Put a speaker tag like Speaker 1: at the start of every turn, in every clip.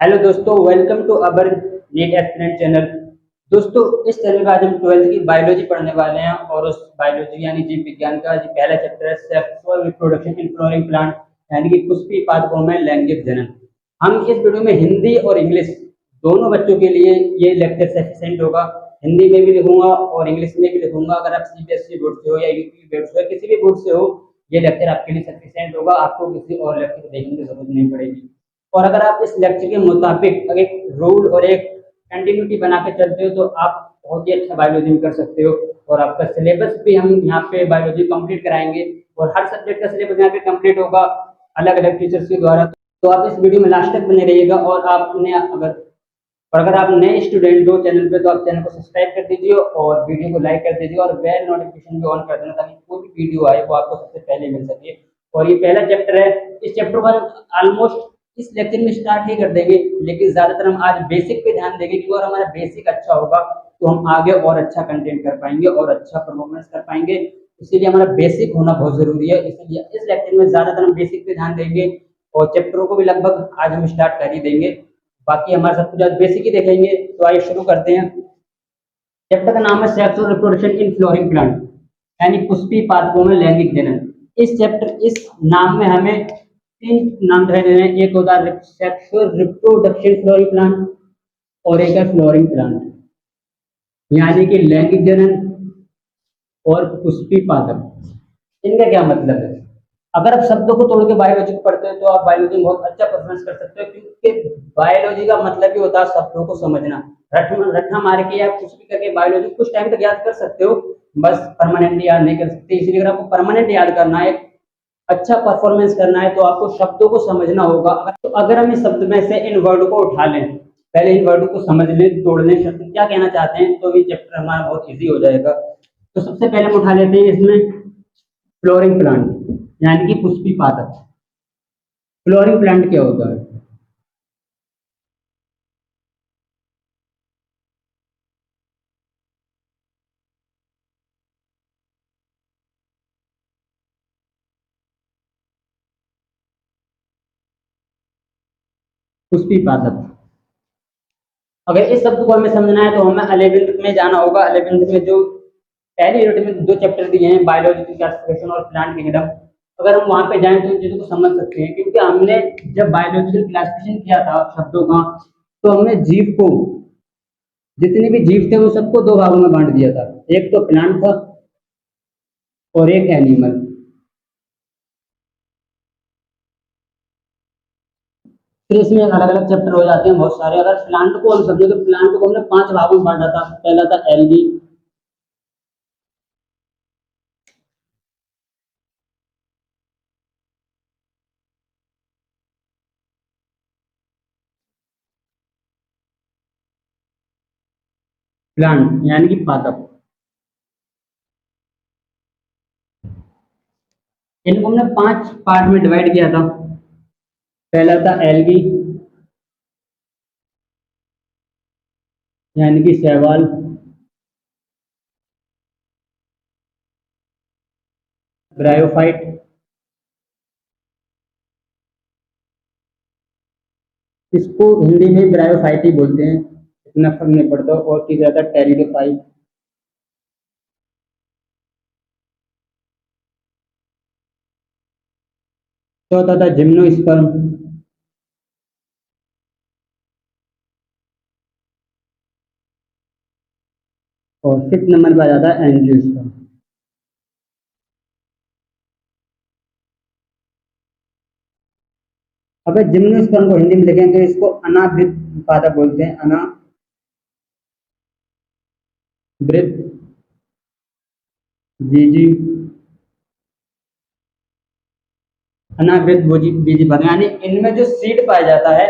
Speaker 1: Hello दोस्तों, welcome to our NEET aspirant channel. दोस्तों, इस चैनल में आज हम 12th की बायोलॉजी पढ़ने वाले हैं और उस बायोलॉजी यानी जीव विज्ञान का जो पहला चैप्टर है sexual reproduction in flowering plant यानी कि पुष्पीय पादपों में लैंगिक जनन। हम इस वीडियो में हिंदी और इंग्लिश दोनों बच्चों के लिए ये लेक्चर सफिशिएंट होगा। हिंदी में भी लिखूंगा और इंग्लिश में भी लिखूंगा। अगर आप सीबीएसई बोर्ड से हो या यूपी बोर्ड से हो, किसी भी बोर्ड से हो, ये लेक्चर आपके लिए सफिशिएंट होगा। आपको किसी और लेक्चर देखने की जरूरत नहीं पड़ेगी। और अगर आप इस लेक्चर के मुताबिक एक रूल और एक कंटिन्यूटी बना के चलते हो तो आप बहुत ही अच्छा बायोलॉजी में कर सकते हो। और आपका सिलेबस भी हम यहाँ पे बायोलॉजी कंप्लीट कराएंगे और हर सब्जेक्ट का सिलेबस यहाँ पे कंप्लीट होगा अलग अलग टीचर्स के द्वारा। तो आप इस वीडियो में लास्ट तक बने रहिएगा। और अगर आप नए स्टूडेंट हो चैनल पे तो आप चैनल को सब्सक्राइब कर दीजिए और वीडियो को लाइक कर दीजिए और बेल नोटिफिकेशन भी ऑन कर देना ताकि कोई भी वीडियो आए वो आपको सबसे पहले मिल सके। और ये पहला चैप्टर है। इस चैप्टर को ऑलमोस्ट इस लेक्चर में स्टार्ट ही कर देंगे, लेकिन ज्यादातर हम आज बेसिक पे ध्यान देंगे क्योंकि हमारा बेसिक अच्छा होगा तो हम आगे और अच्छा कंटेंट कर पाएंगे और अच्छा परफॉर्मेंस कर पाएंगे। इसीलिए हमारा बेसिक होना बहुत जरूरी है। इसलिए इस लेक्चर में ज्यादातर हम बेसिक पे ध्यान देंगे और चैप्टरों को भी लगभग आज हम स्टार्ट कर ही देंगे। बाकी हमारा सब कुछ आज बेसिक ही देखेंगे। तो आइए शुरू करते हैं। चैप्टर का नाम है सेक्स और रिप्रोडक्शन इन फ्लोरिंग प्लांट यानी पुष्पीय पादपों में लैंगिक जनन। इस नाम में हमें तीन नाम दिखाई दे रहे हैं। एक होता है सेक्सुअल रिप्रोडक्शन फ्लोरिंग प्लांट और एक है फ्लोरिंग प्लांट यानी कि लैंगिक जनन और पुष्पीय पादप। इनका क्या मतलब है? अगर आप शब्दों को तोड़ के बायोलॉजी को पढ़ते हो तो आप बायोलॉजी में बहुत अच्छा परफॉर्मेंस कर सकते हो क्योंकि बायोलॉजी का मतलब ही होता है शब्दों को समझना। रट्टा मार के या कुछ भी करके बायोलॉजी कुछ टाइम तक याद कर सकते हो, बस परमानेंटली याद नहीं कर सकते। इसलिए अगर आपको परमानेंट याद करना है, अच्छा परफॉर्मेंस करना है तो आपको शब्दों को समझना होगा। तो अगर हम इस शब्द में से इन वर्ड को उठा लें, पहले इन वर्ड को समझ लें, तोड़ लें, शब्द क्या कहना चाहते हैं, तो ये चैप्टर हमारा बहुत इजी हो जाएगा। तो सबसे पहले हम उठा लेते हैं इसमें फ्लोरिंग प्लांट यानी कि पुष्पीय पादप। फ्लोरिंग प्लांट क्या होता है? पुष्पीय पादप। अगर इस शब्द को हमें समझना है तो हमें 11th में जाना होगा। 11th में जो पहली यूनिट में दो चैप्टर दिए हैं, बायोलॉजी क्लासिफिकेशन और प्लांट किंगडम। अगर हम वहां पे जाएं तो इन चीजों को समझ सकते हैं क्योंकि हमने जब बायोलॉजिकल क्लासिफिकेशन किया था शब्दों का तो हमने जीव को, जितने भी जीव थे वो सबको दो भागों में बांट दिया था। एक तो प्लांट था और एक एनिमल। फिर इसमें अलग अलग चैप्टर हो जाते हैं बहुत सारे। अगर प्लांट को हम समझे तो प्लांट को हमने 5 भागों में बांटा था। पहला था एल्गी, प्लांट यानी कि पादप। इनको हमने 5 पार्ट में डिवाइड किया था। पहला था एल्गी यानी कि शैवाल, ब्रायोफाइट, इसको हिंदी में ब्रायोफाइट ही बोलते हैं, इतना फर्क नहीं पड़ता। और तीसरा था टेरिडोफाइट, चौथा था जिम्नोस्पर्म और 5th नंबर पे आ जाता है एंजियोस्पर्म। अब जिम्नोस्पर्म को हिंदी में देखें तो इसको अनावृत पादप बोलते हैं। अनावृत बीजी, अनावृत बीजी पादप यानी इनमें जो सीड पाया जाता है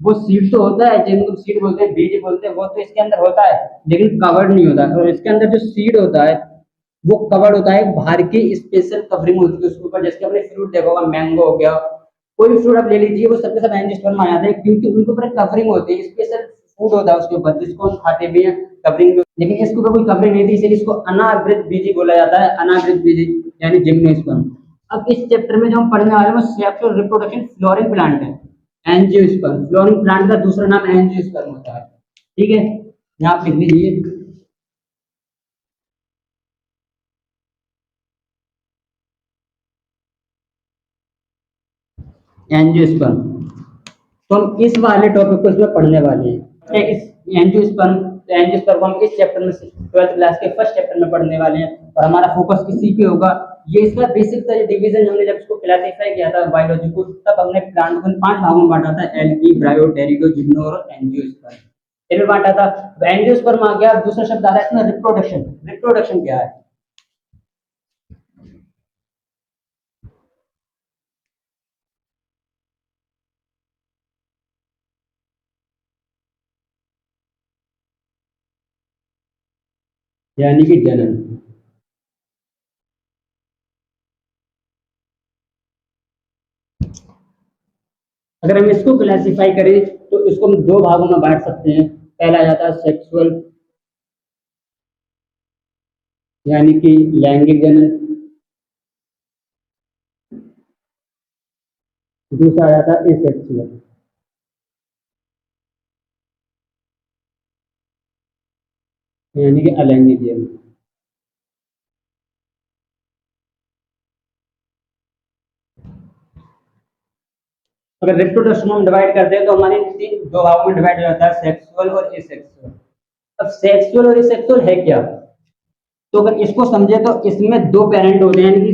Speaker 1: वो सीड तो होता है, जिनको सीड बोलते हैं, बीज बोलते हैं, वो तो इसके अंदर होता है लेकिन कवर्ड नहीं होता। और इसके अंदर जो सीड होता है वो कवर्ड होता है, बाहर की स्पेशल कवरिंग होती है उसके ऊपर। जैसे आपने फ्रूट देखा होगा, मैंगो हो गया, कोई भी फ्रूट आप ले लीजिए, वो सबके सब एंजियोस्पर्म आ जाते हैं क्योंकि उनके ऊपर कवरिंग होती है, स्पेशल फूड होता है उसके ऊपर जिसको हम खाते भी हैं कवरिंग में। लेकिन इसके ऊपर कोई कवरिंग नहीं थी, इसलिए इसको अनावृत बीजी बोला जाता है। अनावृत बीजी यानी जिम्नोस्पर्म। अब इस चैप्टर में जो हम पढ़ने वाले हैं वो सेक्सुअल रिप्रोडक्शन फ्लोरिंग प्लांट है। एंजियोस्पर्म, फ्लोरिंग प्लांट का दूसरा नाम एंजियोस्पर्म होता है। ठीक है, यहाँ आप लिख लीजिए एंजियोस्पर्म। तो हम इस वाले टॉपिक को इसमें पढ़ने वाले हैं, इस एंजियोस्पर्म। एंजियोस्पर्म को हम इस चैप्टर में 12th क्लास के फर्स्ट चैप्टर में पढ़ने वाले हैं और हमारा फोकस इसी पे होगा। ये इसका बेसिक सा डिवीजन हमने जब इसको क्लासिफाई किया था बायोलॉजी को, तब हमने प्लांट को 5 भागों में बांटा था, एल्गी, ब्रायो, टेरिडो, जिम्नो और एंजियोस्पर्म, इनमें बांटा था। तो एंजियोस्पर्म आ गया। दूसरा शब्द आ रहा है इसमें रिप्रोडक्शन। रिप्रोडक्शन क्या है? यानी कि जनन। अगर हम इसको क्लासिफाई करें तो इसको हम 2 भागों में बांट सकते हैं। पहला आ जाता है सेक्सुअल, यानी कि लैंगिक जनन। दूसरा आ जाता है एसेक्सुअल, यानी कि अलैंगिक जनन। अगर रिप्रोडक्शन हम डिवाइड करते हैं तो हमारे 2 भागों में डिवाइड हो जाता है, सेक्सुअल और एसेक्सुअल। अब सेक्सुअल और एसेक्सुअल है क्या? तो अगर इसको समझे तो इसमें 2 पेरेंट होते हैं, यानी कि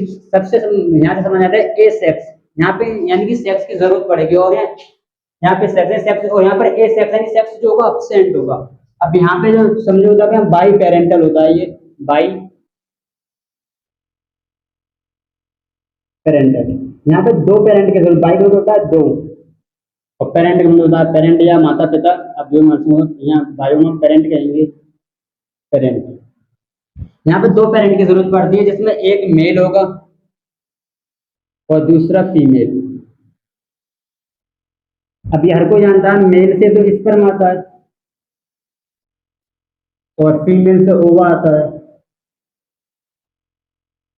Speaker 1: यहाँ से समझ आता है ए सेक्स, यहाँ पे यानी कि सेक्स की जरूरत पड़ेगी, और यहाँ पे सेक्स है, सेक्स, और यहाँ पर ए सेक्स यानी सेक्स जो होगा एब्सेंट होगा। अब यहाँ पे जो समझो होता है बाई पेरेंटल होता है, ये बाई पेरेंटल। यहाँ पे 2 पेरेंट की जरूरत, बाई होता है 2, और पेरेंट का मतलब होता है पेरेंट या माता पिता। अब जो यहाँ भाइयों में पेरेंट कहेंगे, पेरेंट। यहाँ पे 2 पेरेंट की जरूरत पड़ती है, जिसमें एक मेल होगा और दूसरा फीमेल। अभी हर कोई जानता है मेल से तो स्पर्म आता है और फीमेल से ओवा आता है।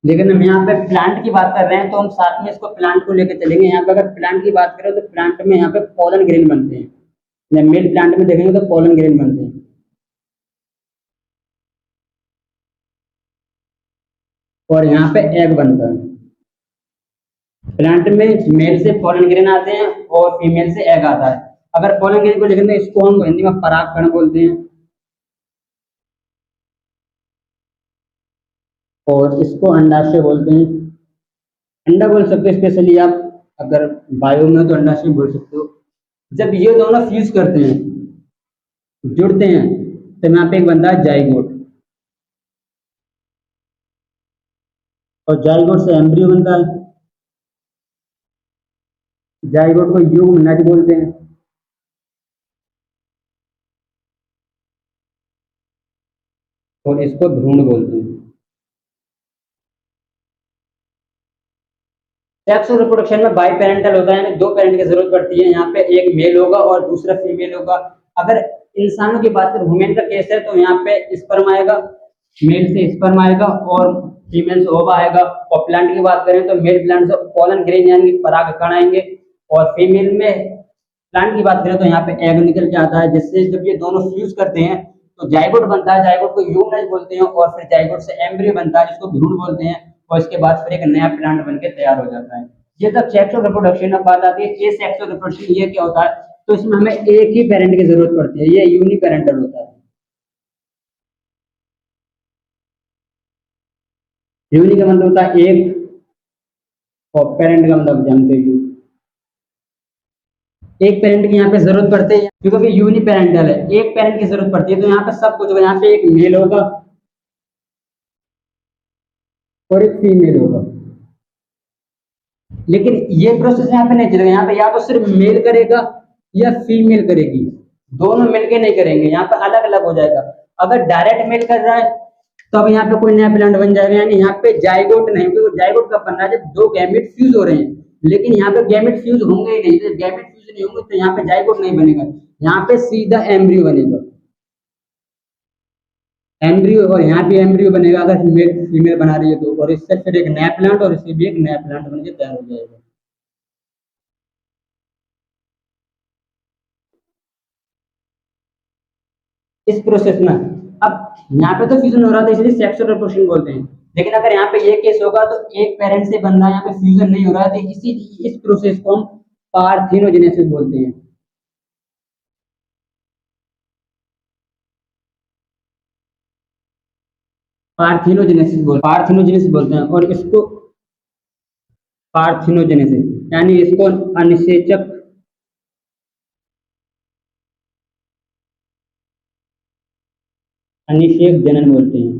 Speaker 1: लेकिन हम यहाँ पे प्लांट की बात कर रहे हैं तो हम साथ में इसको प्लांट को लेकर चलेंगे। यहाँ पे अगर प्लांट की बात करें तो प्लांट में यहाँ पे पोलन ग्रेन बनते हैं, या मेल प्लांट में देखेंगे तो पोलन ग्रेन बनते हैं, और यहाँ पे एग बनता है। प्लांट में मेल से पोलन ग्रेन आते हैं और फीमेल से एग आता है। अगर पोलन ग्रेन को लिखेंगे इसको हम हिंदी में परागकण बोलते हैं, और इसको अंडाशय बोलते हैं। अंडा बोल सकते हो स्पेशली आप, अगर बायो में तो अंडाशय बोल सकते हो। जब ये दोनों फ्यूज करते हैं, जुड़ते हैं, तो यहाँ पे एक बनता है जाइगोट, और जाइगोट से एम्ब्रियो बनता है। जाइगोट को युग्मनज बोलते हैं, और इसको भ्रूण बोलते हैं। सेक्स और रिप्रोडक्शन में बाई पेरेंटल होता है, यानी 2 पेरेंट की जरूरत पड़ती है। यहाँ पे एक मेल होगा और दूसरा फीमेल होगा। अगर इंसानों की बात करें, ह्यूमन का केस है, तो यहाँ पे स्पर्म आएगा, मेल से स्पर्म आएगा और फीमेल से ओवा आएगा। और प्लांट की बात करें तो मेल प्लांट से पोलन ग्रेन यानी परागकण आएंगे, और फीमेल में प्लांट की बात करें तो यहाँ पे एग निकल के आता है, जिससे जब ये दोनों फ्यूज करते हैं तो जाइगोट बनता है। जाइगोट को यूग्मनज बोलते हैं, और फिर जाइगोट से एम्ब्रियो बनता है जिसको भ्रूण बोलते हैं, और इसके बाद फिर एक नया प्लांट बनके तैयार हो जाता है। ये तक सेक्सुअल रिप्रोडक्शन। अब बात आती है ये सेक्सुअल रिप्रोडक्शन, ये क्या होता है? तो इसमें हमें एक ही पेरेंट की जरूरत पड़ती है, ये यूनिपेरेंटल होता है। यूनि का मतलब होता है एक, और पेरेंट का मतलब जानते हो, एक पेरेंट की यहाँ पे जरूरत पड़ती है क्योंकि यूनि पेरेंटल है, एक पेरेंट की जरूरत पड़ती है। तो यहाँ पे सब कुछ होगा, यहाँ पे एक मेल होगा और एक फीमेल होगा। लेकिन ये प्रोसेस यहाँ पे नहीं चलेगा, यहाँ पे या तो सिर्फ मेल करेगा या फीमेल करेगी, दोनों मिलके नहीं करेंगे, यहाँ पे अलग अलग हो जाएगा। अगर डायरेक्ट मेल कर रहा है तो अब यहाँ पे कोई नया प्लांट बन जाएगा, यानी यहाँ पे जाइगोट नहीं, क्योंकि जाइगोट कब बन रहा है? जब 2 गैमेट फ्यूज हो रहे हैं। लेकिन यहाँ पे गैमेट फ्यूज होंगे ही नहीं, जब गैमेट फ्यूज नहीं होंगे तो यहाँ पे जाइगोट नहीं बनेगा, यहाँ पे सीधा एम्ब्रियो बनेगा, एम्ब्रियो। और यहाँ भी एम्ब्रियो बनेगा अगर मेल फीमेल बना रही है तो, और इससे फिर एक नया प्लांट, और इससे भी एक नया प्लांट बन के तैयार हो जाएगा। इस प्रोसेस में अब यहाँ पे तो फ्यूजन हो रहा था इसलिए सेक्सुअल रिप्रोडक्शन बोलते हैं, लेकिन अगर यहाँ पे ये केस होगा तो एक पेरेंट से बंदा यहाँ पे फ्यूजन नहीं हो रहा है, तो इस प्रोसेस को हम पार्थिनोजेनेसिस बोलते हैं। पार्थिनोजेनेसिस बोलते हैं और इसको पार्थिनोजेनेसिस यानी इसको अनिषेचक अनिषेक जनन बोलते हैं।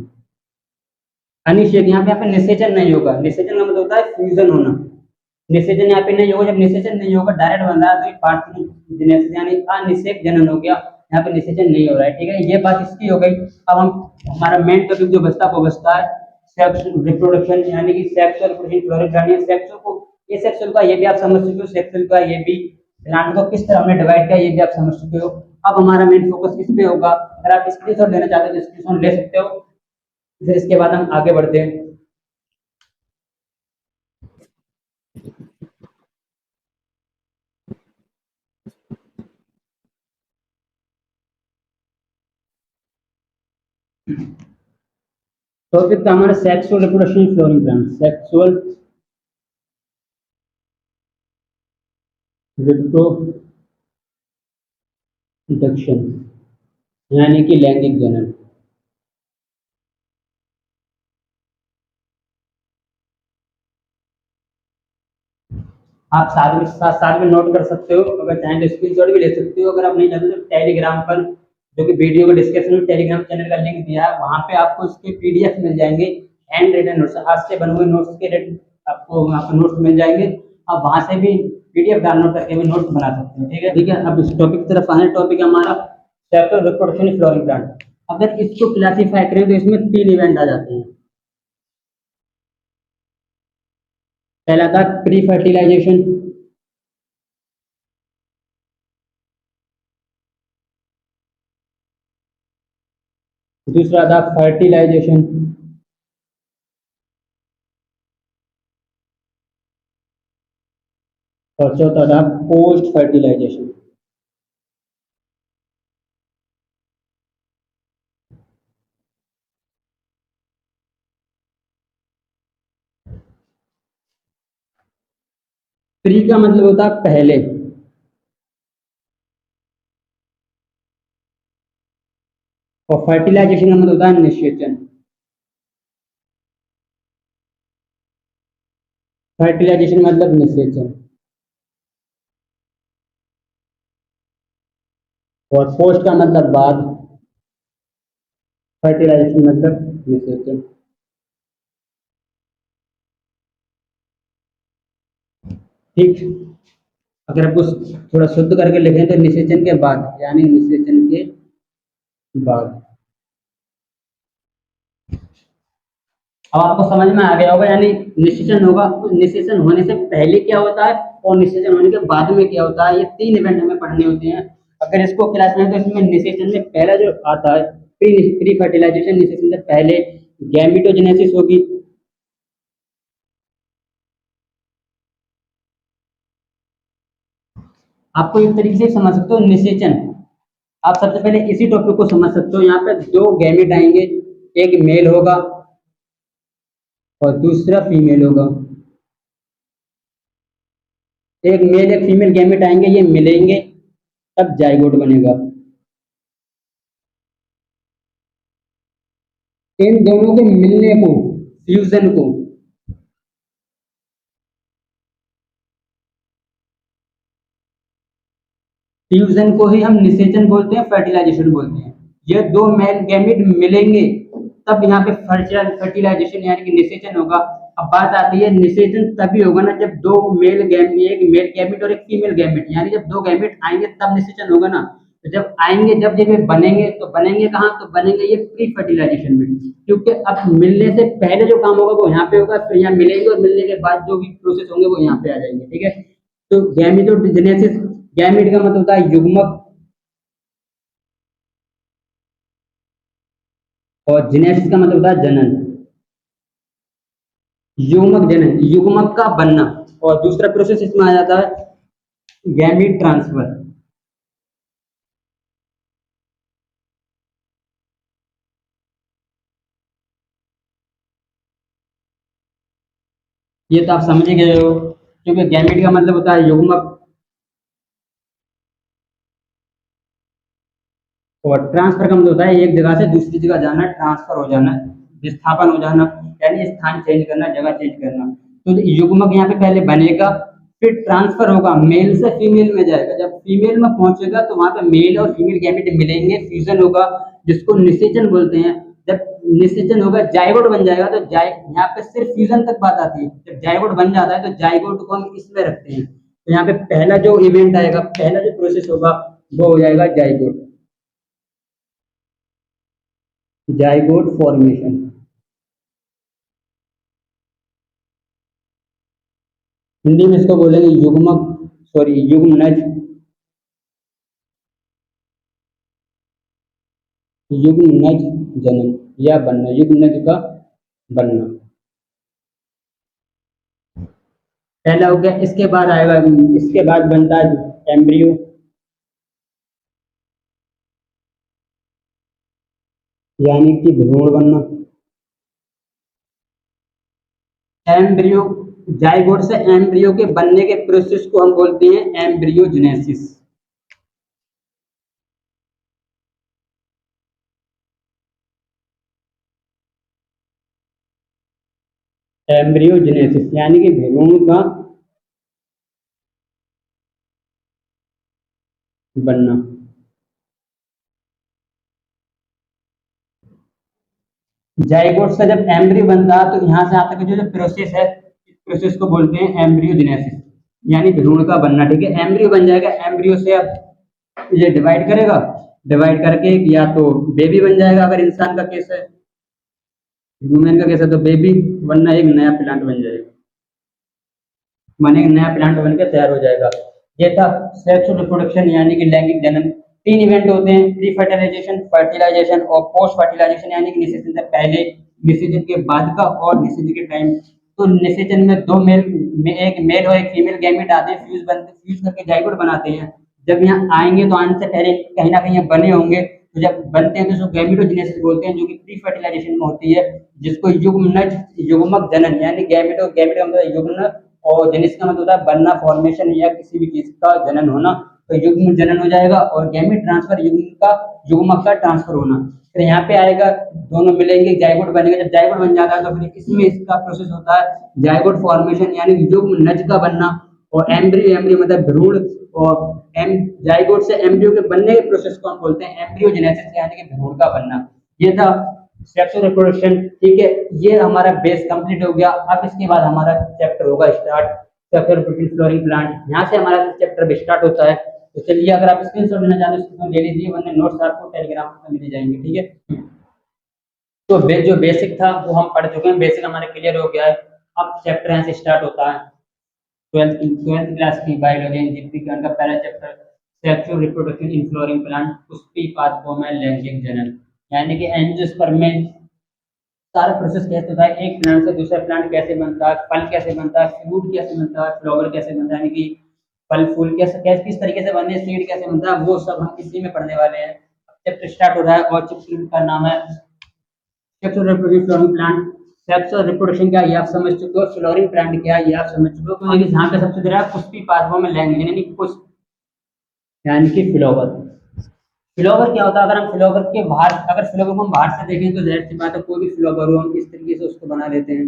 Speaker 1: अनिषेक यहाँ पे निषेचन नहीं होगा, निषेचन का मतलब होता है फ्यूजन होना, निषेचन यहाँ पे नहीं होगा। जब निषेचन नहीं होगा डायरेक्ट बन रहा है तो ये पार्थिनोजेनेसिस यानी अनिषेक जनन हो गया, यहाँ पे निषेचन नहीं हो रहा है। ठीक है, ये बात इसकी हो गई। अब हम हमारा मेन टॉपिक जो बचता है वो बचता है सेक्स रिप्रोडक्शन यानी कि सेक्सुअल रिप्रोडक्शन। सेक्सुअल को ये सेक्सुअल का ये भी आप समझ चुके हो, सेक्सुअल का ये भी प्लांट को किस तरह हमने डिवाइड किया ये भी आप समझ चुके हो। अब हमारा मेन फोकस किस पे होगा, अगर आप स्क्रीनशॉट लेना चाहते हो तो स्क्रीनशॉट ले सकते हो, फिर इसके बाद हम आगे बढ़ते हैं। टॉपिक था हमारा sexual reproduction flowering plant, sexual reproduction यानी कि लैंगिक जनन। आप साथ में नोट कर सकते हो, अगर चाहें तो स्क्रीनशॉट भी ले सकते हो। अगर आप नहीं चाहते तो टेलीग्राम पर, जो कि वीडियो के डिस्क्रिप्शन में टेलीग्राम चैनल का लिंक दिया है, वहां पे आपको इसके पीडीएफ मिल जाएंगे, हैंड रिटन नोट्स, हाथ से बने हुए नोट्स के आपको वहाँ पर नोट्स मिल जाएंगे। आप वहां से भी पीडीएफ डाउनलोड करके भी नोट्स बना सकते हैं। ठीक है, ठीक है। अब इस टॉपिक की तरफ आने, टॉपिक हमारा सेक्सुअल रिप्रोडक्शन फ्लोरिंग प्लांट। अगर इसको क्लासीफाई करें तो इसमें 3 इवेंट आ जाते हैं। पहला था प्री फर्टिलाइजेशन, दूसरा था फर्टिलाइजेशन, और चौथा था पोस्ट फर्टिलाइजेशन। प्री का मतलब होता है पहले, और फर्टिलाइजेशन का मतलब होता है निषेचन। फर्टिलाइजेशन मतलब निषेचन, और पोस्ट का मतलब बाद, फर्टिलाइजेशन मतलब निषेचन। ठीक, अगर आपको थोड़ा शुद्ध करके लिखें तो निषेचन के बाद यानी निषेचन के बाद। अब आपको समझ में आ गया होगा, यानी निषेचन होगा, निषेचन होने से पहले क्या होता है और निषेचन होने के बाद में क्या होता है, ये 3 इवेंट हमें पढ़ने होते हैं। अगर इसको क्लास में तो इसमें निषेचन में पहला जो आता है प्री फर्टिलाइजेशन, निषेचन से पहले गैमेटोजेनेसिस होगी। आपको एक तरीके से समझ सकते हो निषेचन, आप सबसे पहले इसी टॉपिक को समझ सकते हो। यहाँ पे 2 गैमेट आएंगे, एक मेल होगा और दूसरा फीमेल होगा। एक मेल एक फीमेल गैमेट आएंगे, ये मिलेंगे तब जाइगोट बनेगा। इन दोनों के मिलने को, फ्यूजन को फ्यूजन को ही हम निषेचन बोलते हैं, फर्टिलाइजेशन बोलते हैं। ये 2 मेल गैमेट मिलेंगे तब यहाँ पे फर्टिलाइजेशन यानी कि निषेचन होगा। अब बात आती है निषेचन तभी होगा ना जब 2 मेल गैमेट, एक मेल गैमेट और एक फीमेल गैमेट, यानी जब 2 गैमेट आएंगे तब निषेचन होगा ना। तो जब आएंगे, जब ये बनेंगे तो बनेंगे कहाँ, तो बनेंगे ये प्री फर्टिलाइजेशन में, क्योंकि अब मिलने से पहले जो काम होगा वो यहाँ पे होगा, फिर यहाँ मिलेंगे और मिलने के बाद जो भी प्रोसेस होंगे वो यहाँ पे आ जाएंगे। ठीक है, तो गैमेटोजेनेसिस, गैमेट का मतलब होता है युग्मक, और जेनेसिस का मतलब होता है जनन, युग्मक जनन, युग्मक का बनना। और दूसरा प्रोसेस इसमें आ जाता है गैमीट ट्रांसफर। ये तो आप समझ ही गए हो, क्योंकि गैमेट का मतलब होता है युग्मक, और ट्रांसफर का मतलब होता है एक जगह से दूसरी जगह जाना, ट्रांसफर हो जाना, विस्थापन हो जाना, यानी स्थान चेंज करना, जगह चेंज करना। तो युग्मक यहाँ पे पहले बनेगा, फिर ट्रांसफर होगा, मेल से फीमेल में जाएगा, जब फीमेल में पहुंचेगा तो वहां पे मेल और फीमेल गैमेट मिलेंगे, फ्यूजन होगा, जिसको निषेचन बोलते हैं। जब निषेचन होगा, जाइगोट बन जाएगा, तो यहाँ पे सिर्फ फ्यूजन तक बात आती है। जब जाइगोट बन जाता है तो जाइगोट को हम इसमें रखते हैं, तो यहाँ पे पहला जो इवेंट आएगा, पहला जो प्रोसेस होगा, वो हो जाएगा जाइगोट, जाइगोट फॉर्मेशन। हिंदी में इसको बोलेंगे युग्मक, सॉरी युग्मनज, युग्मनज जनन या बनना, युग्मनज का बनना पहला हो गया। इसके बाद आएगा, इसके बाद बनता है एम्ब्रियो, यानी कि भ्रूण बनना। एम्ब्रियो, जाइगोट से एम्ब्रियो के बनने के प्रोसेस को हम बोलते हैं एम्ब्रियोजेनेसिस। एम्ब्रियोजेनेसिस यानी कि भ्रूण का बनना। जाइगोट से जब एम्ब्रियो बनता है तो यहाँ से आता है जो जो प्रोसेस है, इस प्रोसेस को बोलते हैं एम्ब्रियोजेनेसिस, यानी भ्रूण का बनना। ठीक है, एम्ब्रियो बन जाएगा, एम्ब्रियो से अब ये डिवाइड करेगा, डिवाइड करके या तो बेबी बन जाएगा, अगर इंसान का केस है, ह्यूमन का केस है तो बेबी, वरना एक नया प्लांट बन जाएगा, माने एक नया प्लांट बनकर तैयार हो जाएगा। ये था सेक्सुअल रिप्रोडक्शन यानी कि लैंगिक जनन। तीन इवेंट होते हैं, प्री फर्टिलाइजेशन, फर्टिलाइजेशन और पोस्ट फर्टिलाइजेशन, यानी कि निषेचन से पहले, निषेचन के बाद का और निषेचन के टाइम। तो निषेचन में दो मेल में एक मेल और एक फीमेल गैमेट आते हैं, फ्यूज करके जाइगोट बनाते हैं। जब यहाँ आएंगे तो आने से पहले कहीं ना कहीं बने होंगे, तो जब बनते हैं तो उसको गैमेटोजेनेसिस बोलते हैं, जो कि प्री फर्टिलाइजेशन में होती है, जिसको युग्मनज, युग्मक जनन यानी गैमेटो, गैमेट का मतलब युग्म, और जेनिस का मतलब होता है बनना, फॉर्मेशन या किसी भी चीज का जनन होना। तो युग्म जनन हो जाएगा, और गैमेट ट्रांसफर युग्म का, युग्मक का ट्रांसफर होना। फिर यहाँ पे आएगा, दोनों मिलेंगे, जाइगोट बनेगा। जब जाइगोट बन जाता है तो फिर इसमें इसका प्रोसेस होता है जाइगोट फॉर्मेशन यानी युग्म नज का बनना, और एम्ब्रियो, एम्ब्रियो मतलब भ्रूण, और एम जाइगोट से एम्ब्रियो के बनने के प्रोसेस को हम बोलते हैं एम्ब्रियोजेनेसिस यानी कि भ्रूण का बनना। ये था सेक्सुअल रिप्रोडक्शन। ठीक है, ये हमारा बेस कंप्लीट हो गया। अब इसके बाद हमारा चैप्टर होगा start, sexual reproduction flowering plant. यहाँ से हमारा चैप्टर स्टार्ट होता है। तो चलिए, अगर आप स्क्रीनशॉट लेना चाहते हो तो ले लीजिए, वरना नोट्स आपको टेलीग्राम पर मिल जाएंगे। ठीक है, तो जो बेसिक था वो हम पढ़ चुके हैं, बेसिक हमारा क्लियर हो गया है। अब चैप्टर यहाँ से स्टार्ट होता है, ट्वेल्थ क्लास की बायोलॉजी एंड जीव का पहला chapter, sexual reproduction in flowering plant, Pushpi पादपों में लैंगिक जनन, यानी कि एंजियोस्पर्म में सारा प्रोसेस कैसे होता है, एक प्लांट से दूसरा प्लांट कैसे बनता है, फल कैसे बनता है, फ्रूट कैसे बनता है, फ्लावर कैसे बनता है, यानी कि फल फूल कैसे कैसे किस तरीके से बनने, सीड कैसे बनता है, वो सब हम इसी में पढ़ने वाले हैं। चैप्टर स्टार्ट हो रहा है, और चैप्टर का नाम है sexual reproductive flowering plant. Sexual reproduction क्या, ये आप समझ चुके हो, फ्लोरिंग प्लांट क्या, ये आप समझ चुके हो। तो देखिए यहाँ पे सबसे दे रहा है पुष्पी पादपों में लैंगिक, यानी पुष्प यानी कि फ्लावर। फ्लावर क्या होता है, अगर हम फ्लावर के बाहर, अगर फ्लावर को हम बाहर से देखें तो जाहिर सी बात है, कोई भी फ्लावर हो हम इस तरीके से उसको बना लेते हैं।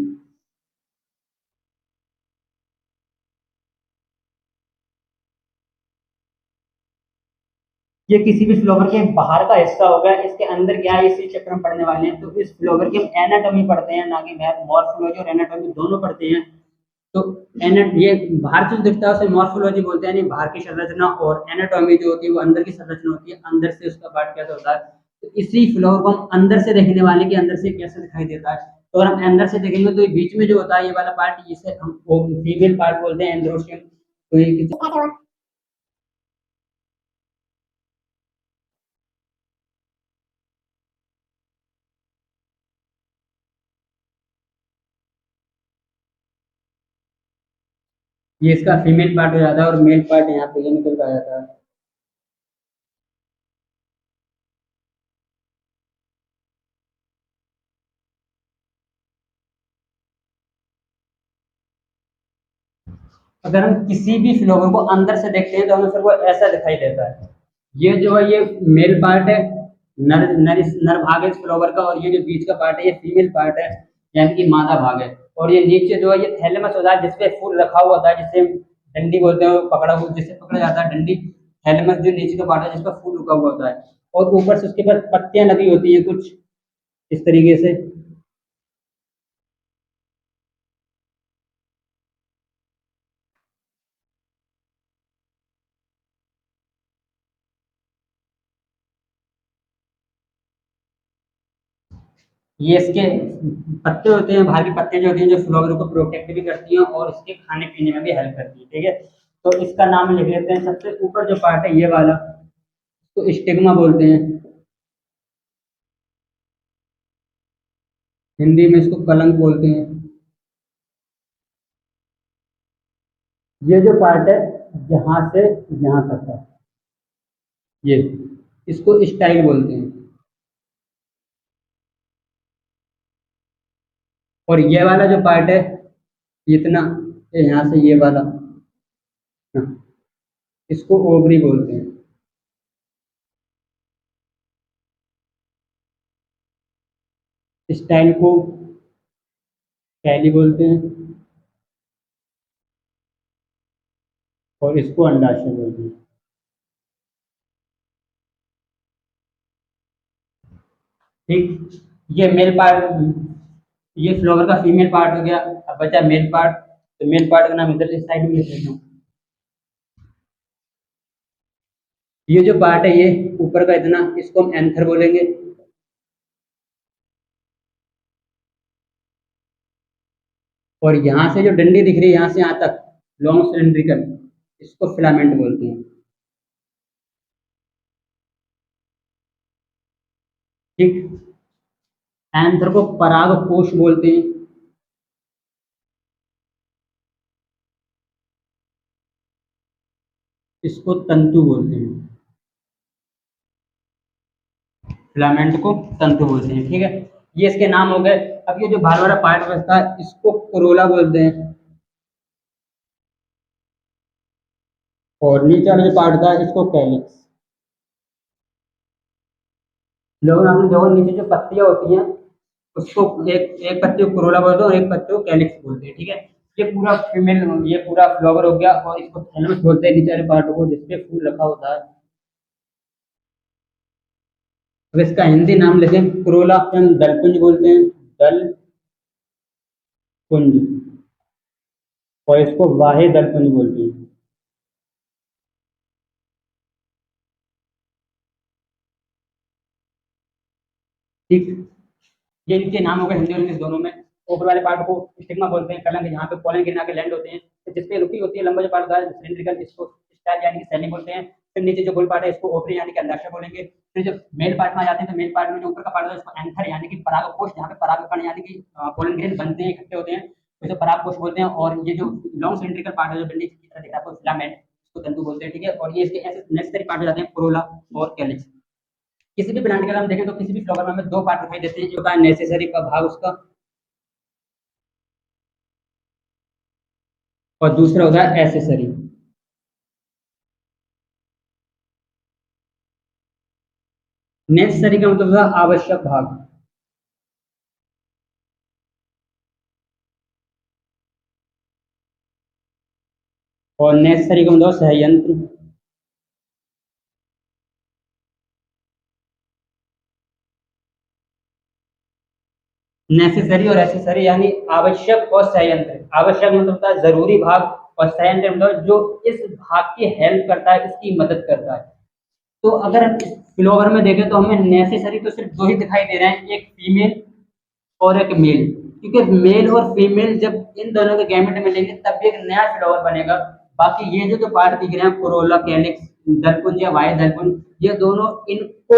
Speaker 1: ये किसी भी फ्लावर के बाहर का हिस्सा होगा, इसके अंदर क्या है, इसी चैप्टर में पढ़ने वाले हैं। तो इस फ्लावर की हम एनाटॉमी पढ़ते हैं, ना कि मॉर्फोलॉजी और एनाटॉमी दोनों पढ़ते हैं। तो ये बाहर जो दिखता है उसे मॉर्फोलॉजी बोलते हैं, यानी बाहर की संरचना, और एनाटॉमी जो होती है वो अंदर की संरचना होती है, अंदर से उसका पार्ट कैसा होता है। तो इसी फ्लावर को हम अंदर से देखने वाले कि अंदर से कैसे दिखाई देता है। तो अगर हम अंदर से देखेंगे तो ये बीच में जो होता है, ये वाला पार्ट, इसे हम फीमेल पार्ट बोलते हैं, एंड्रोशियम। तो ये ये इसका फीमेल पार्ट हो जाता है, और मेल पार्ट यहाँ पे ये निकल के आ जाता है। अगर हम किसी भी फ्लावर को अंदर से देखते हैं तो हमें फिर वो ऐसा दिखाई देता है। ये जो है ये मेल पार्ट है, नर भाग है इस फ्लावर का, और ये जो बीच का पार्ट है ये फीमेल पार्ट है, यानी कि मादा भाग है। और ये नीचे जो है ये थैलेमस होता है जिसपे फूल रखा हुआ होता है, जिससे डंडी बोलते हैं, पकड़ा हुआ जिससे पकड़ा जाता है डंडी। थैलेमस जो नीचे का पार्ट है जिसपा फूल रुका हुआ होता है, और ऊपर से उसके बाद पत्तियां लगी होती है कुछ इस तरीके से। ये इसके पत्ते होते हैं, बाहर की पत्ते जो होती हैं जो फ्लावर को प्रोटेक्ट भी करती हैं और इसके खाने पीने में भी हेल्प करती है, ठीक है। तो इसका नाम लिख लेते हैं। सबसे ऊपर जो पार्ट है ये वाला, तो स्टिग्मा बोलते हैं, हिंदी में इसको कलंक बोलते हैं। ये जो पार्ट है यहाँ से यहाँ तक है, ये इसको स्टाइल बोलते हैं। और ये वाला जो पार्ट है इतना, यहाँ से ये वाला, इसको ओवरी बोलते हैं। स्टाइल को कैली बोलते हैं, और इसको अंडाशय बोलते हैं। ठीक, ये मेल पार्ट, ये फ्लावर का फीमेल पार्ट हो गया। अब बचा मेल पार्ट, तो मेल पार्ट का नाम इधर इस साइड में लिख देता हूँ। ये जो पार्ट है ये ऊपर का इतना, इसको हम एंथर बोलेंगे। और यहाँ से जो डंडी दिख रही है यहाँ से यहाँ तक लॉन्ग सिलेंड्रिकल, इसको फिलामेंट बोलते हैं। ठीक, एंथर को पराग कोश बोलते हैं। इसको तंतु बोलते हैं, फिलामेंट को तंतु बोलते हैं, ठीक है। ये इसके नाम हो गए। अब ये जो बाहर वाला पार्ट बचता है इसको कोरोला बोलते हैं, और नीचे वाला जो पार्ट था इसको कैलिक्स। लोग आपने देखो नीचे जो पत्तियां होती हैं उसको एक एक पत्ती को कोरोला बोलते हैं और एक पत्ती को कैलिक्स बोलते हैं, ठीक है। ये पूरा फीमेल, ये पूरा फ्लावर हो गया, और इसको थैलमस बोलते हैं नीचे वाले पार्ट को जिसपे फूल रखा होता है। अब इसका हिंदी नाम लिखें, क्रोला दलपुंज बोलते हैं, दल पुंज, और इसको वाहे दलपुंज बोलते हैं। ठीक, ये इनके नाम हो गए हिंदी और इंग्लिश दोनों में। ऊपर वाले पार्ट को स्टिग्मा बोलते हैं, कलंक जहाँ पे पोलन गिरना के लैंड होते हैं, तो जिसपे रुकी होती है लंबा जो पार्ट होता है सिलेंड्रिकल, इसको स्टाइल यानी कि सैनी बोलते हैं। फिर नीचे जो गोल पार्ट है इसको ओपरी यानी कि अंडाशय बोलेंगे। फिर जब मेल पार्ट में आ जाते हैं तो मेल पार्ट में जो ऊपर का पार्ट होता है इसको एंथर यानी कि परागकोश, जहाँ पे परागकण यानी कि पोलन ग्रेन बनते हैं, इकट्ठे होते हैं, तो इसे परागकोश बोलते हैं। और ये जो लॉन्ग सिलेंड्रिकल पार्ट है जो डंडी की तरह दिख रहा है फिलामेंट, इसको तंतु बोलते हैं, ठीक है। और ये इसके ऐसे नेसेसरी पार्ट हो जाते हैं, कोरोला और कैलिक्स। किसी भी प्लांट के अगर हम देखें तो किसी भी फ्लावर में हमें दो पार्ट दिखाई देते हैं, एक होता है नेसेसरी का भाग उसका, और दूसरा होता है एसेसरी। नेसेसरी का मतलब होता है आवश्यक भाग, और नेसेसरी का मतलब सहयंत्र। नेसेसरी और एसेसरी यानी आवश्यक और संयंत्र। आवश्यक मतलब होता है जरूरी भाग, और संयंत्र मतलब जो इस भाग की हेल्प करता है, इसकी मदद करता है। तो अगर हम इस फ्लोवर में देखें तो हमें नेसेसरी तो सिर्फ दो ही दिखाई दे रहे हैं, एक फीमेल और एक मेल। क्योंकि मेल और फीमेल जब इन दोनों के गैमेट मिलेंगे तब भी एक नया फ्लावर बनेगा। बाकी ये जो जो पार्ट दिख रहे हैं कोरोला, कैलिक्स, दलपुंज या वाई दलपुंज, ये दोनों इनको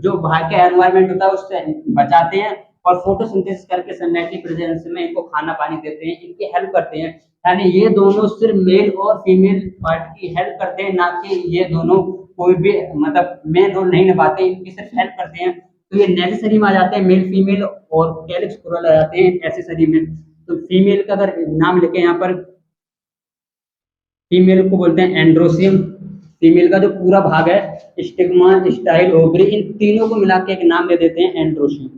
Speaker 1: जो बाहर का एनवायरनमेंट होता है उससे बचाते हैं, और फोटोसिंथेसिस करके सनलाइट की प्रेजेंस में इनको खाना पानी देते हैं, इनकी हेल्प करते हैं। यानी ये दोनों सिर्फ मेल और फीमेल पार्ट की हेल्प करते हैं, ना कि ये दोनों कोई भी मतलब मेन रोल नहीं निभाते, इनकी सिर्फ हेल्प करते हैं। तो ये नेसेसरी में आ जाते हैं मेल फीमेल, और कैलिक्स कोरल आ जाते हैं एसेसरी में। तो फीमेल का अगर नाम लिखे यहाँ पर फीमेल को बोलते हैं एंड्रोसियम। फीमेल का जो पूरा भाग है, स्टिग्मा, स्टाइल, ओवरी, इन तीनों को मिला के एक नाम दे देते हैं androecium.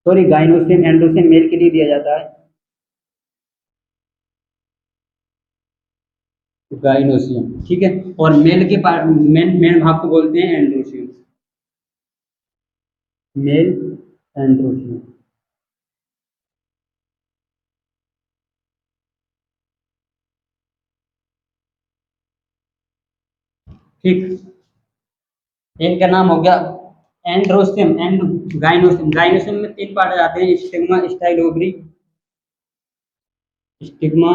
Speaker 1: Sorry, gynoecium. Androecium male के लिए दिया जाता है, गाइनोसियम, ठीक है। और मेल के पार्ट, मेन मेन भाग को बोलते हैं एंड्रोसियम, मेल एंड्रोसियम। ठीक, इनका नाम हो गया एंड्रोसियम एंड गाइनोसियम। गाइनोसियम में तीन पार्ट आ जाते हैं, stigma, style, ovary. Stigma,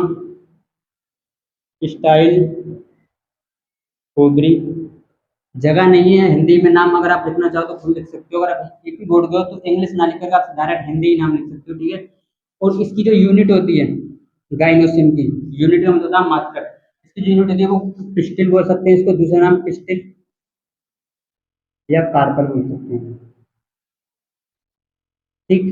Speaker 1: style, ovary. जगह नहीं है हिंदी में नाम, अगर आप लिखना चाहो तो खुद लिख सकते हो। अगर आप ईपी बोर्ड गए हो तो इंग्लिश ना लिख कर आप डायरेक्ट हिंदी ही नाम लिख सकते हो, ठीक है। और इसकी जो यूनिट होती है गाइनोसियम की, यूनिट का मतलब नाम मात्रक, इसकी जो यूनिट होती है वो पिस्टिल बोल सकते हैं इसको, दूसरा नाम पिस्टिल या कार्पल बोल सकते हैं, ठीक।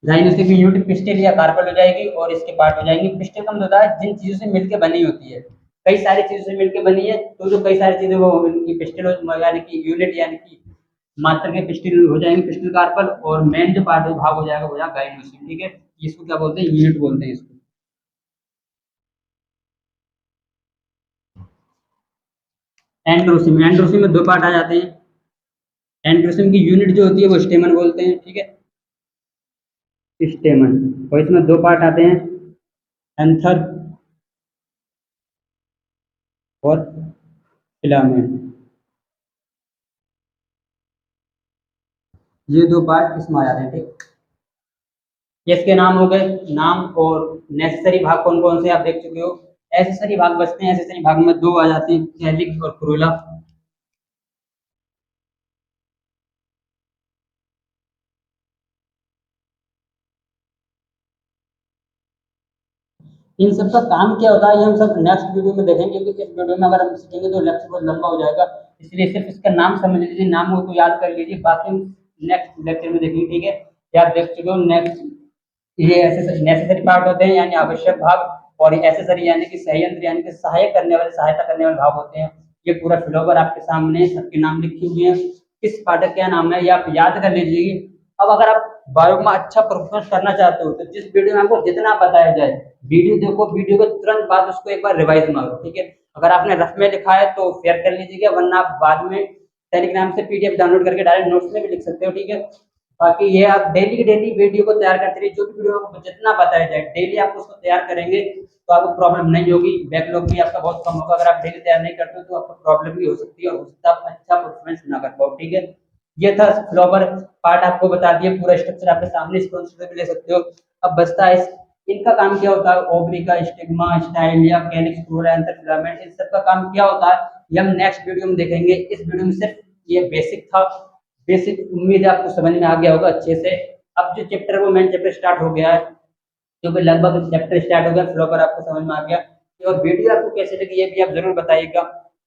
Speaker 1: गाइनोसियम की यूनिट पिस्टिल या कार्पल हो जाएगी और इसके पार्ट हो जाएंगे। पिस्टिल का मतलब होता है जिन चीजों से मिलकर बनी होती है, कई सारी चीजों से मिलकर बनी है, तो जो कई सारी चीजें वो इनकी पिस्टिल यानी कि यूनिट यानी कि मात्र के पिस्टिल हो जाएंगे, पिस्टिल कार्पल। और मेन जो पार्ट भाग हो जाएगा वो जाएगा गाइनोसियम, ठीक है। इसको क्या बोलते हैं, यूनिट बोलते हैं इसको। एंड्रोसियम, एंड्रोसियम में दो पार्ट आ जाते हैं। एंड्रोसियम की यूनिट जो होती है वो स्टेमन बोलते हैं, ठीक है, स्टेमन। और इसमें दो पार्ट आते हैं, एंथर और फिलामेंट। ये दो पार्ट इसमें आ जाते हैं, ठीक। ये इसके नाम हो गए नाम। और नेसेसरी भाग कौन कौन से आप देख चुके हो। एसेसरी भाग बचते हैं, एसेसरी भाग में दो आ जाती हैं, कैलिक्स और क्रोला। इन सब का काम क्या होता है ये हम सब नेक्स्ट वीडियो में देखेंगे, क्योंकि इस वीडियो में अगर हम सीखेंगे तो लेक्चर बहुत लंबा हो जाएगा। इसलिए सिर्फ इसका नाम समझ लीजिए, नाम को याद कर लीजिए, बाकी हम नेक्स्ट लेक्चर में देखेंगे, ठीक है। ये आप देख चुके हो नेक्स्ट। ये नेसेसरी पार्ट होते हैं यानी आवश्यक भाग, और एसेसरी यानी कि संयंत्र यानी कि सहायक करने वाले, सहायता करने वाले भाग होते हैं। ये पूरा फ्लोवर आपके सामने सबके नाम लिखे हुए हैं, किस पार्ट का क्या नाम है ये आप याद कर लीजिए। अब अगर आप बायो में अच्छा परफॉर्मेंस करना चाहते हो तो जिस वीडियो में आपको जितना बताया जाए, वीडियो देखो, वीडियो के तुरंत बाद उसको एक बार रिवाइज मारो, ठीक है। अगर आपने रफ में लिखा है तो शेयर कर लीजिएगा, वरना आप बाद में टेलीग्राम से पीडीएफ डाउनलोड करके डायरेक्ट नोट्स में भी लिख सकते हो, ठीक है। बाकी ये आप डेली की डेली वीडियो को तैयार करते रहिए, जो भी वीडियो आपको जितना बताया जाए डेली आप उसको तैयार करेंगे तो आपको प्रॉब्लम नहीं होगी, बैकलॉग भी आपका बहुत कम होगा। अगर आप डेली तैयार नहीं करते हो तो आपको प्रॉब्लम भी हो सकती है और हो सकता है आप अच्छा परफॉर्मेंस ना कर पाओ, ठीक है। ये था फ्लोवर पार्ट, आपको बता दिया, पूरा स्ट्रक्चर आपके सामने, स्पॉन्सर भी ले सकते हो। अब बचता है इनका काम क्या होता है, ओवरी का, स्टिग्मा, स्टाइल या कैलिक्स, क्रोला, एंथर, फिलामेंट, इन सब का काम क्या होता है ये हम नेक्स्ट वीडियो में देखेंगे। इस वीडियो में सिर्फ ये बेसिक था, बेसिक उम्मीद है आपको समझ में आ गया होगा अच्छे से। अब जो चैप्टर वो मेन चैप्टर स्टार्ट हो गया है, क्योंकि लगभग चैप्टर स्टार्ट हो गया, फ्लोवर आपको समझ में आ गया। और वीडियो आपको कैसे लगी ये भी आप जरूर बताइएगा।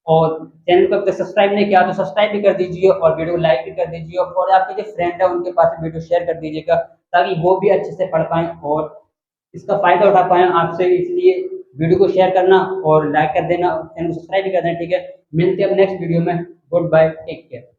Speaker 1: और चैनल को अगर सब्सक्राइब नहीं किया तो सब्सक्राइब भी कर दीजिए और वीडियो को लाइक भी कर दीजिए, और आपके जो फ्रेंड है उनके पास वीडियो शेयर कर दीजिएगा, ताकि वो भी अच्छे से पढ़ पाएं और इसका फायदा उठा पाए आपसे। इसलिए वीडियो को शेयर करना और लाइक कर देना, चैनल को सब्सक्राइब भी कर देना, ठीक है। मिलते हैं अब नेक्स्ट वीडियो में। Good bye, take care.